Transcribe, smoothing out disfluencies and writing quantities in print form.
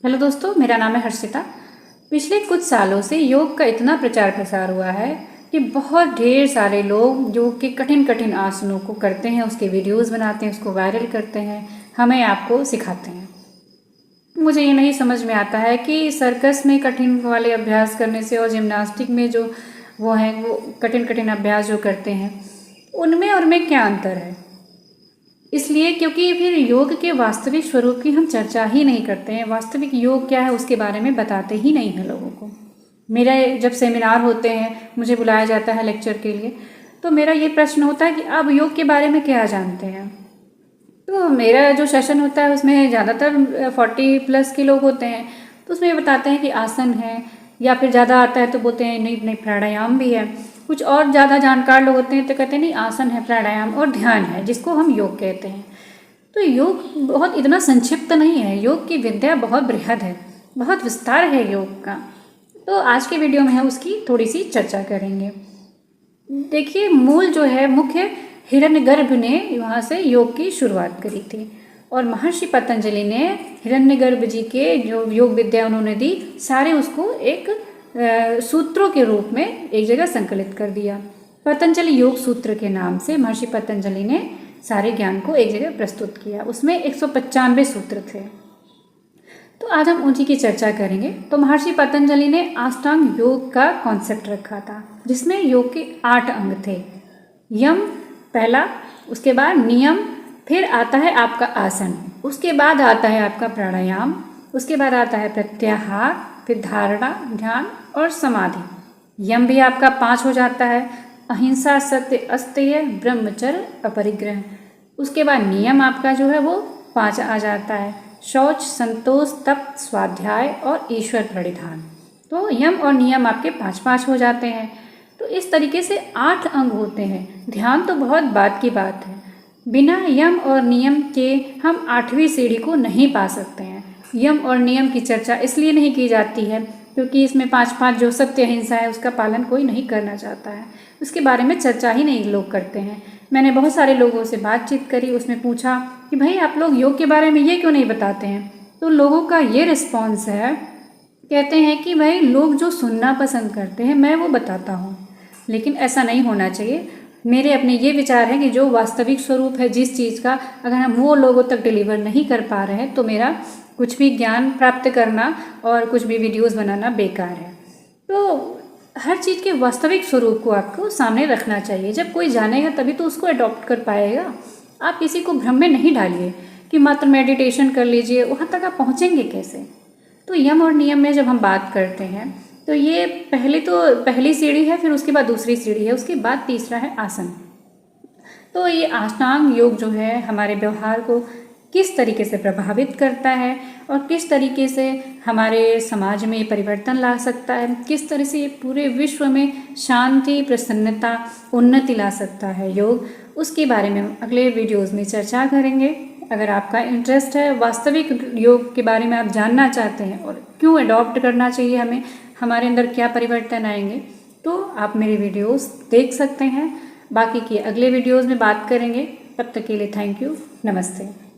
Hello दोस्तों, मेरा नाम है हर्षिता। पिछले कुछ सालों से योग का इतना प्रचार प्रसार हुआ है कि बहुत ढेर सारे लोग योग के कठिन कठिन आसनों को करते हैं, उसके वीडियोस बनाते हैं, उसको वायरल करते हैं, हमें आपको सिखाते हैं। मुझे ये नहीं समझ में आता है कि सर्कस में कठिन वाले अभ्यास करने से और जिम्नास्टिक में जो वो कठिन कठिन अभ्यास जो करते हैं उनमें और में क्या अंतर है। इसलिए क्योंकि फिर योग के वास्तविक स्वरूप की हम चर्चा ही नहीं करते हैं। वास्तविक योग क्या है उसके बारे में बताते ही नहीं हैं लोगों को। मेरा जब सेमिनार होते हैं, मुझे बुलाया जाता है लेक्चर के लिए, तो मेरा ये प्रश्न होता है कि आप योग के बारे में क्या जानते हैं। तो मेरा जो सेशन होता है उसमें ज़्यादातर 40+ के लोग होते हैं, तो उसमें बताते हैं कि आसन है, या फिर ज़्यादा आता है तो बोलते हैं नहीं नहीं प्राणायाम भी है। कुछ और ज़्यादा जानकार लोग होते हैं तो कहते हैं नहीं आसन है, प्राणायाम और ध्यान है, जिसको हम योग कहते हैं। तो योग बहुत इतना संक्षिप्त नहीं है, योग की विद्या बहुत बृहद है, बहुत विस्तार है योग का। तो आज के वीडियो में हम उसकी थोड़ी सी चर्चा करेंगे। देखिए, मूल जो है मुख्य हिरण्यगर्भ ने वहाँ से योग की शुरुआत करी थी, और महर्षि पतंजलि ने हिरण्यगर्भ जी के जो योग विद्या उन्होंने दी, सारे उसको एक सूत्रों के रूप में एक जगह संकलित कर दिया। पतंजलि योग सूत्र के नाम से महर्षि पतंजलि ने सारे ज्ञान को एक जगह प्रस्तुत किया। उसमें 195 सूत्र थे। तो आज हम उन्हीं की चर्चा करेंगे। तो महर्षि पतंजलि ने अष्टांग योग का कॉन्सेप्ट रखा था, जिसमें योग के 8 अंग थे। यम पहला, उसके बाद नियम, फिर आता है आपका आसन, उसके बाद आता है आपका प्राणायाम, उसके बाद आता है प्रत्याहार, फिर धारणा, ध्यान और समाधि। यम भी आपका 5 हो जाता है, अहिंसा, सत्य, अस्तेय, ब्रह्मचर्य, अपरिग्रह। उसके बाद नियम आपका जो है वो 5 आ जाता है, शौच, संतोष, तप, स्वाध्याय और ईश्वर प्रणिधान। तो यम और नियम आपके 5-5 हो जाते हैं। तो इस तरीके से 8 अंग होते हैं। ध्यान तो बहुत बाद की बात है, बिना यम और नियम के हम 8वीं सीढ़ी को नहीं पा सकते हैं। यम और नियम की चर्चा इसलिए नहीं की जाती है क्योंकि इसमें 5-5 जो सत्य अहिंसा है उसका पालन कोई नहीं करना चाहता है, उसके बारे में चर्चा ही नहीं लोग करते हैं। मैंने बहुत सारे लोगों से बातचीत करी, उसमें पूछा कि भाई आप लोग योग के बारे में ये क्यों नहीं बताते हैं। तो लोगों का ये रिस्पॉन्स है, कहते हैं कि भाई लोग जो सुनना पसंद करते हैं मैं वो बताता हूँ, लेकिन ऐसा नहीं होना चाहिए। मेरे अपने ये विचार है कि जो वास्तविक स्वरूप है जिस चीज़ का, अगर हम वो लोगों तक डिलीवर नहीं कर पा रहे हैं तो मेरा कुछ भी ज्ञान प्राप्त करना और कुछ भी वीडियोस बनाना बेकार है। तो हर चीज़ के वास्तविक स्वरूप को आपको सामने रखना चाहिए। जब कोई जानेगा तभी तो उसको अडॉप्ट कर पाएगा। आप किसी को भ्रम में नहीं डालिए कि मात्र मेडिटेशन कर लीजिए, वहाँ तक आप पहुँचेंगे कैसे। तो यम और नियम में जब हम बात करते हैं तो ये पहली सीढ़ी है, फिर उसके बाद दूसरी सीढ़ी है, उसके बाद तीसरा है आसन। तो ये अष्टांग योग जो है हमारे व्यवहार को किस तरीके से प्रभावित करता है और किस तरीके से हमारे समाज में परिवर्तन ला सकता है, किस तरह से ये पूरे विश्व में शांति, प्रसन्नता, उन्नति ला सकता है योग, उसके बारे में हम अगले वीडियोज़ में चर्चा करेंगे। अगर आपका इंटरेस्ट है, वास्तविक योग के बारे में आप जानना चाहते हैं और क्यों अडॉप्ट करना चाहिए हमें, हमारे अंदर क्या परिवर्तन आएंगे, तो आप मेरे वीडियोस देख सकते हैं। बाकी की अगले वीडियोस में बात करेंगे। तब तक के लिए थैंक यू, नमस्ते।